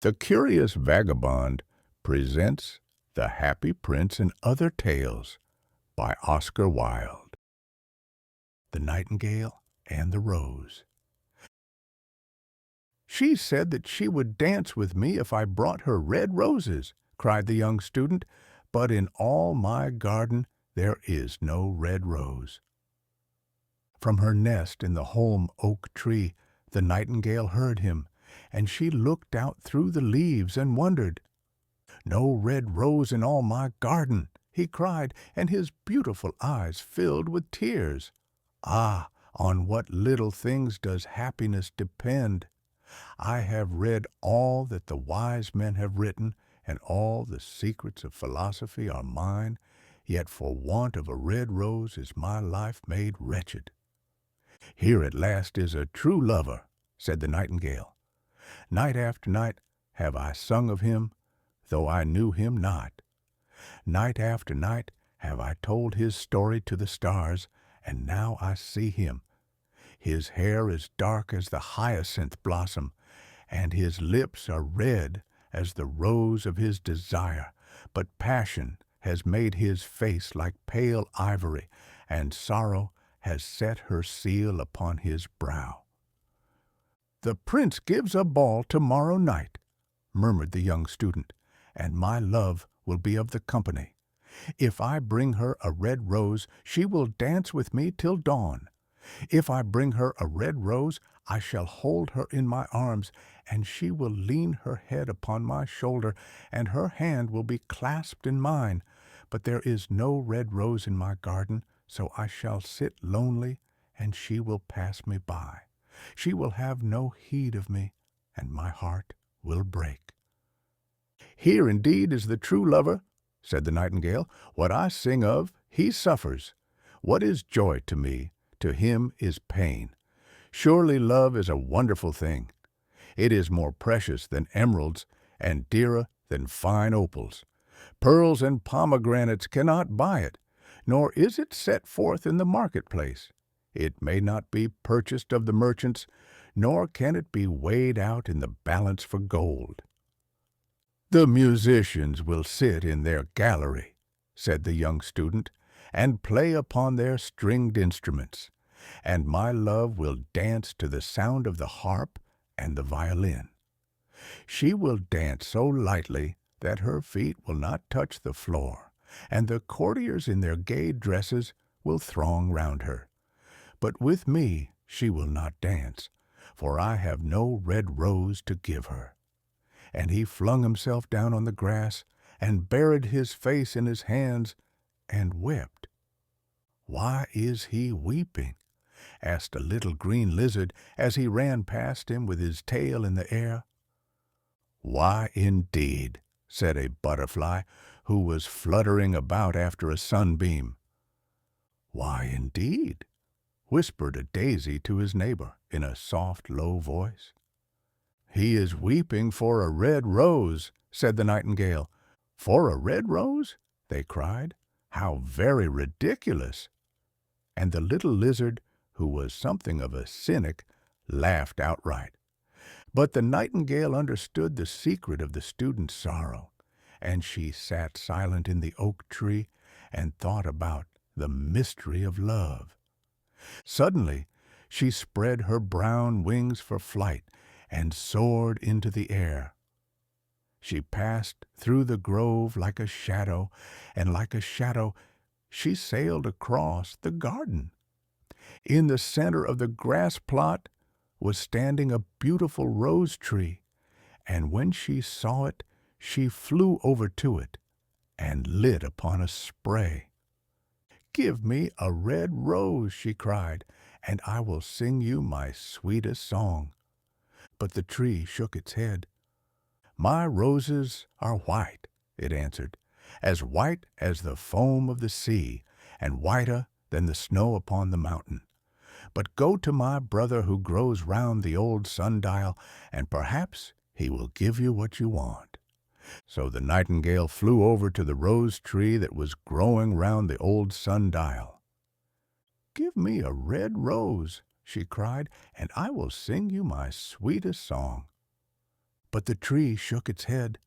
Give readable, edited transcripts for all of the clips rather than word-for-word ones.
The Curious Vagabond presents The Happy Prince and Other Tales by Oscar Wilde. The Nightingale and the Rose. She said that she would dance with me if I brought her red roses, cried the young student, but in all my garden there is no red rose. From her nest in the holm oak tree, the nightingale heard him, and she looked out through the leaves and wondered. "No red rose in all my garden," he cried, and his beautiful eyes filled with tears. "Ah, on what little things does happiness depend! I have read all that the wise men have written, and all the secrets of philosophy are mine, yet for want of a red rose is my life made wretched." "Here at last is a true lover," said the nightingale. "Night after night have I sung of him, though I knew him not. Night after night have I told his story to the stars, and now I see him. His hair is dark as the hyacinth blossom, and his lips are red as the rose of his desire, but passion has made his face like pale ivory, and sorrow has set her seal upon his brow." "The prince gives a ball tomorrow night," murmured the young student, "and my love will be of the company. If I bring her a red rose, she will dance with me till dawn. If I bring her a red rose, I shall hold her in my arms, and she will lean her head upon my shoulder, and her hand will be clasped in mine. But there is no red rose in my garden, so I shall sit lonely, and she will pass me by. She will have no heed of me, and my heart will break." "Here indeed is the true lover," said the nightingale. "What I sing of, he suffers. What is joy to me, to him is pain. Surely love is a wonderful thing. It is more precious than emeralds, and dearer than fine opals. Pearls and pomegranates cannot buy it, nor is it set forth in the marketplace. It may not be purchased of the merchants, nor can it be weighed out in the balance for gold." "The musicians will sit in their gallery," said the young student, "and play upon their stringed instruments, and my love will dance to the sound of the harp and the violin. She will dance so lightly that her feet will not touch the floor, and the courtiers in their gay dresses will throng round her. But with me she will not dance, for I have no red rose to give her." And he flung himself down on the grass, and buried his face in his hands, and wept. "Why is he weeping?" asked a little green lizard as he ran past him with his tail in the air. "Why, indeed?" said a butterfly, who was fluttering about after a sunbeam. "Why, indeed?" whispered a daisy to his neighbor in a soft, low voice. "He is weeping for a red rose," said the nightingale. "For a red rose?" they cried. "How very ridiculous!" And the little lizard, who was something of a cynic, laughed outright. But the nightingale understood the secret of the student's sorrow, and she sat silent in the oak tree and thought about the mystery of love. Suddenly she spread her brown wings for flight and soared into the air. She passed through the grove like a shadow, and like a shadow she sailed across the garden. In the center of the grass plot was standing a beautiful rose tree, and when she saw it, she flew over to it and lit upon a spray. "Give me a red rose," she cried, "and I will sing you my sweetest song." But the tree shook its head. "My roses are white," it answered, "as white as the foam of the sea, and whiter than the snow upon the mountain. But go to my brother who grows round the old sundial, and perhaps he will give you what you want." So the nightingale flew over to the rose tree that was growing round the old sundial. "Give me a red rose," she cried, "and I will sing you my sweetest song." But the tree shook its head.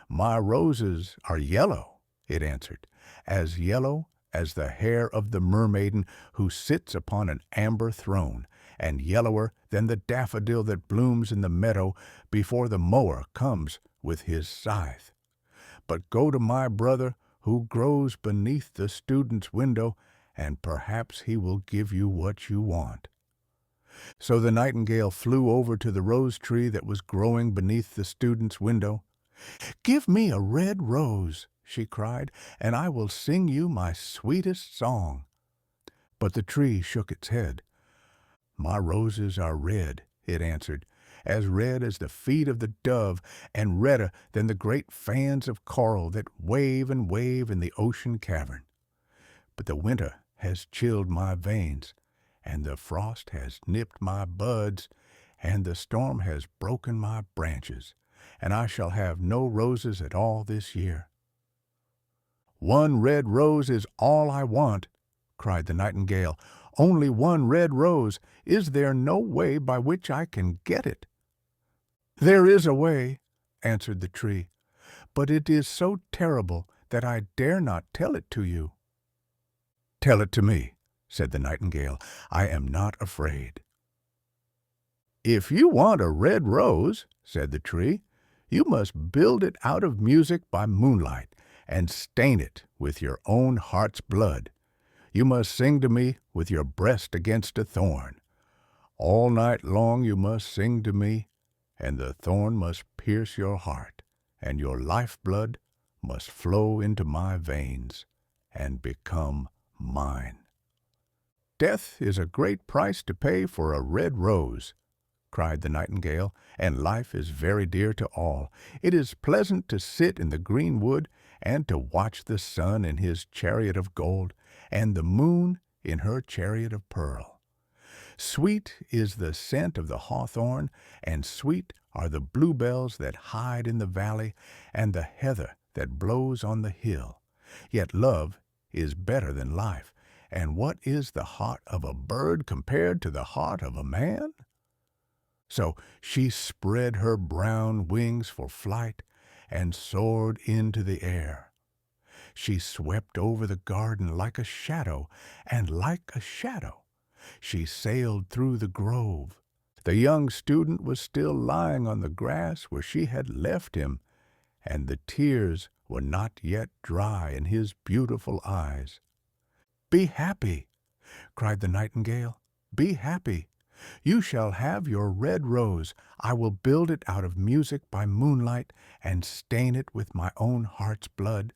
"My roses are yellow," it answered, "as yellow as the hair of the mermaiden who sits upon an amber throne, and yellower than the daffodil that blooms in the meadow before the mower comes with his scythe. But go to my brother who grows beneath the student's window, and perhaps he will give you what you want." So the nightingale flew over to the rose tree that was growing beneath the student's window. "Give me a red rose," she cried, "and I will sing you my sweetest song." But the tree shook its head. "My roses are red," it answered, "as red as the feet of the dove, and redder than the great fans of coral that wave and wave in the ocean cavern. But the winter has chilled my veins, and the frost has nipped my buds, and the storm has broken my branches, and I shall have no roses at all this year." "One red rose is all I want," cried the nightingale. "Only one red rose. Is there no way by which I can get it?" "There is a way," answered the tree, "but it is so terrible that I dare not tell it to you." "Tell it to me," said the nightingale. "I am not afraid." "If you want a red rose," said the tree, "you must build it out of music by moonlight, and stain it with your own heart's blood. You must sing to me with your breast against a thorn. All night long you must sing to me, and the thorn must pierce your heart, and your lifeblood must flow into my veins and become mine." "Death is a great price to pay for a red rose," cried the nightingale, "and life is very dear to all. It is pleasant to sit in the green wood and to watch the sun in his chariot of gold, and the moon in her chariot of pearl. Sweet is the scent of the hawthorn, and sweet are the bluebells that hide in the valley, and the heather that blows on the hill. Yet love is better than life, and what is the heart of a bird compared to the heart of a man?" So she spread her brown wings for flight and soared into the air. She swept over the garden like a shadow, and like a shadow she sailed through the grove. The young student was still lying on the grass where she had left him, and the tears were not yet dry in his beautiful eyes. "Be happy," cried the nightingale. "Be happy. You shall have your red rose. I will build it out of music by moonlight, and stain it with my own heart's blood.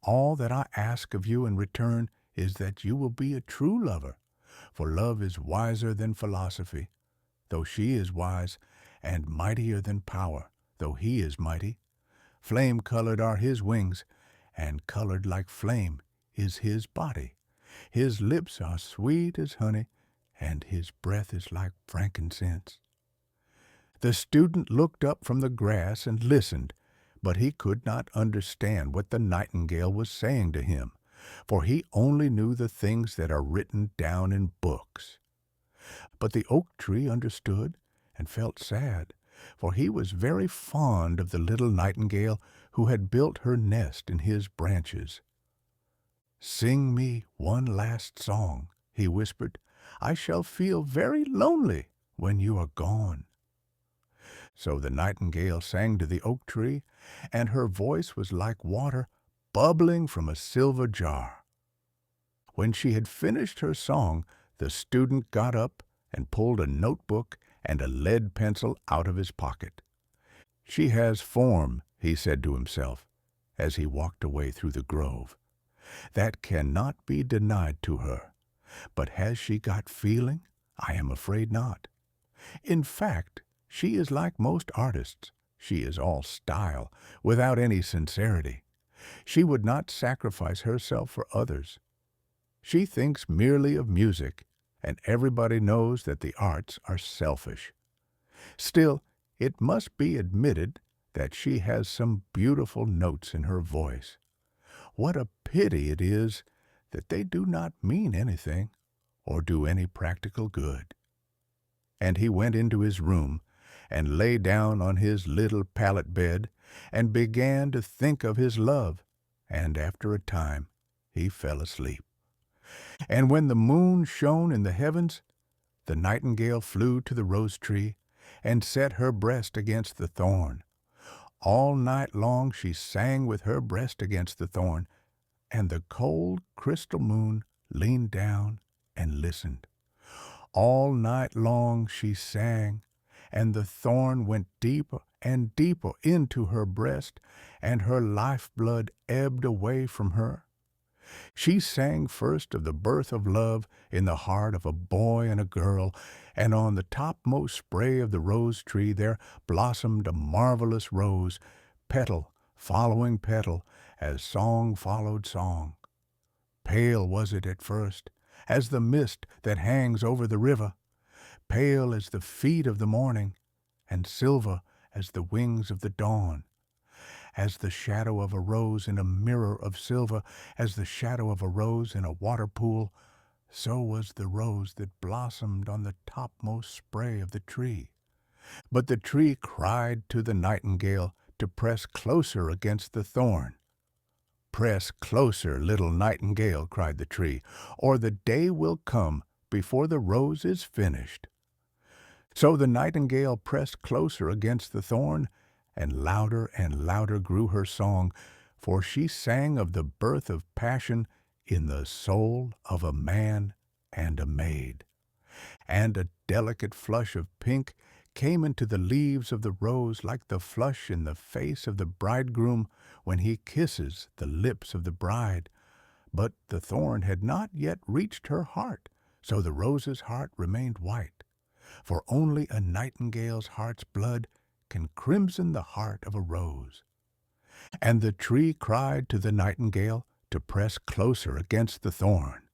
All that I ask of you in return is that you will be a true lover, for love is wiser than philosophy, though she is wise, and mightier than power, though he is mighty. Flame-colored are his wings, and colored like flame is his body. His lips are sweet as honey, and his breath is like frankincense." The student looked up from the grass and listened, but he could not understand what the nightingale was saying to him, for he only knew the things that are written down in books. But the oak tree understood and felt sad, for he was very fond of the little nightingale who had built her nest in his branches. "Sing me one last song," he whispered. "I shall feel very lonely when you are gone." So the nightingale sang to the oak tree, and her voice was like water bubbling from a silver jar. When she had finished her song, the student got up and pulled a notebook and a lead pencil out of his pocket. "She has form," he said to himself, as he walked away through the grove. "That cannot be denied to her. But has she got feeling? I am afraid not. In fact, she is like most artists. She is all style, without any sincerity. She would not sacrifice herself for others. She thinks merely of music, and everybody knows that the arts are selfish. Still, it must be admitted that she has some beautiful notes in her voice. What a pity it is that they do not mean anything or do any practical good." And he went into his room and lay down on his little pallet bed and began to think of his love, and after a time he fell asleep. And when the moon shone in the heavens, the nightingale flew to the rose tree and set her breast against the thorn. All night long she sang with her breast against the thorn, and the cold crystal moon leaned down and listened. All night long she sang, and the thorn went deeper and deeper into her breast, and her life-blood ebbed away from her. She sang first of the birth of love in the heart of a boy and a girl, and on the topmost spray of the rose tree there blossomed a marvelous rose, petal following petal, as song followed song. Pale was it at first, as the mist that hangs over the river, pale as the feet of the morning, and silver as the wings of the dawn. As the shadow of a rose in a mirror of silver, as the shadow of a rose in a water pool, so was the rose that blossomed on the topmost spray of the tree. But the tree cried to the nightingale to press closer against the thorn. "Press closer, little nightingale," cried the tree, "or the day will come before the rose is finished." So the nightingale pressed closer against the thorn, and louder grew her song, for she sang of the birth of passion in the soul of a man and a maid. And a delicate flush of pink came into the leaves of the rose like the flush in the face of the bridegroom when he kisses the lips of the bride. But the thorn had not yet reached her heart, so the rose's heart remained white. For only a nightingale's heart's blood can crimson the heart of a rose. And the tree cried to the nightingale to press closer against the thorn.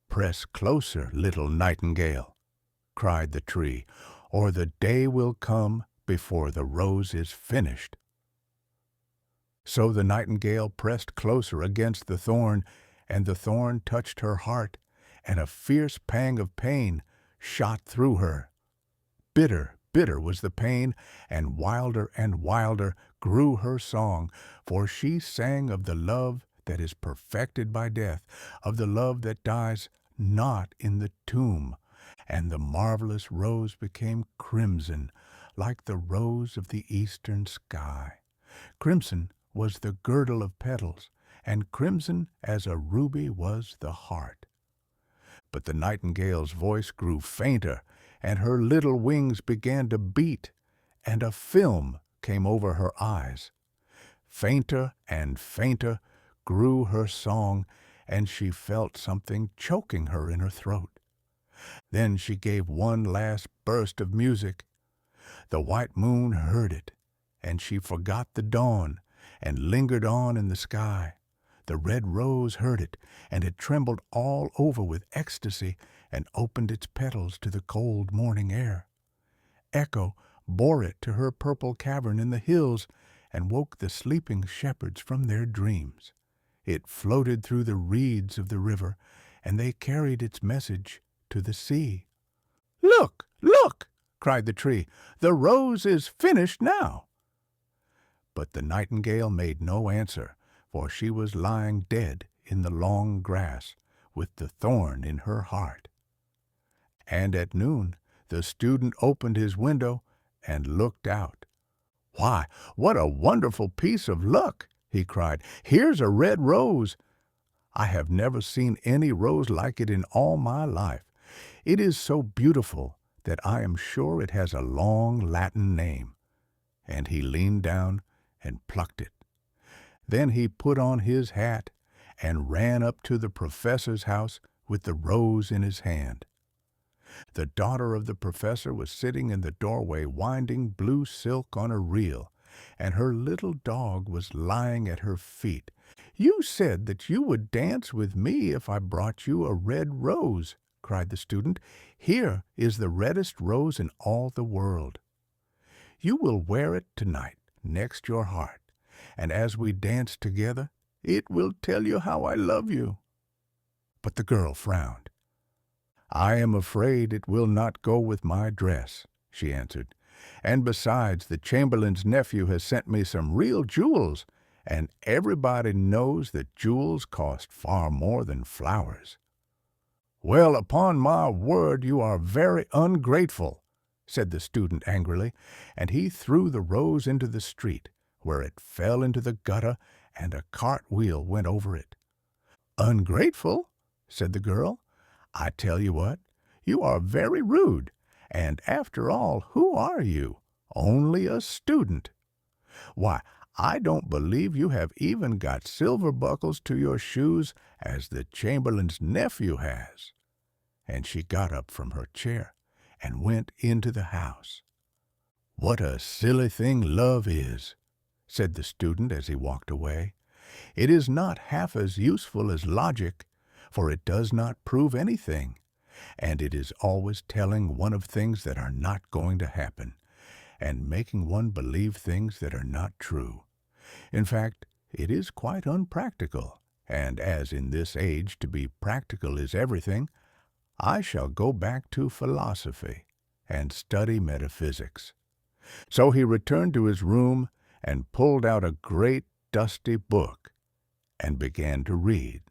"Press closer, little nightingale," cried the tree, "or the day will come before the rose is finished." So the nightingale pressed closer against the thorn, and the thorn touched her heart, and a fierce pang of pain shot through her. Bitter, bitter was the pain, and wilder grew her song, for she sang of the love that is perfected by death, of the love that dies not in the tomb. And the marvelous rose became crimson, like the rose of the eastern sky. Crimson was the girdle of petals, and crimson as a ruby was the heart. But the nightingale's voice grew fainter, and her little wings began to beat, and a film came over her eyes. Fainter and fainter grew her song, and she felt something choking her in her throat. Then she gave one last burst of music. The white moon heard it, and she forgot the dawn, and lingered on in the sky. The red rose heard it, and it trembled all over with ecstasy, and opened its petals to the cold morning air. Echo bore it to her purple cavern in the hills, and woke the sleeping shepherds from their dreams. It floated through the reeds of the river, and they carried its message to the sea. "Look, look!" cried the tree. "The rose is finished now." But the nightingale made no answer, for she was lying dead in the long grass, with the thorn in her heart. And at noon the student opened his window and looked out. "Why, what a wonderful piece of luck!" he cried. "Here's a red rose. I have never seen any rose like it in all my life. It is so beautiful that I am sure it has a long Latin name." And he leaned down and plucked it. Then he put on his hat and ran up to the professor's house with the rose in his hand. The daughter of the professor was sitting in the doorway winding blue silk on a reel, and her little dog was lying at her feet. "You said that you would dance with me if I brought you a red rose," cried the student. "Here is the reddest rose in all the world. You will wear it tonight next your heart, and as we dance together, it will tell you how I love you." But the girl frowned. "I am afraid it will not go with my dress," she answered. And besides, the Chamberlain's nephew has sent me some real jewels, and everybody knows that jewels cost far more than flowers." "Well, upon my word, you are very ungrateful," said the student angrily, and he threw the rose into the street, where it fell into the gutter, and a cartwheel went over it. "Ungrateful?" said the girl. "I tell you what, you are very rude, and after all, who are you? Only a student. Why, I don't believe you have even got silver buckles to your shoes as the Chamberlain's nephew has." And she got up from her chair and went into the house. "What a silly thing love is," said the student as he walked away. "It is not half as useful as logic, for it does not prove anything, and it is always telling one of things that are not going to happen, and making one believe things that are not true. In fact, it is quite unpractical, and as in this age to be practical is everything, I shall go back to philosophy and study metaphysics." So he returned to his room and pulled out a great dusty book and began to read.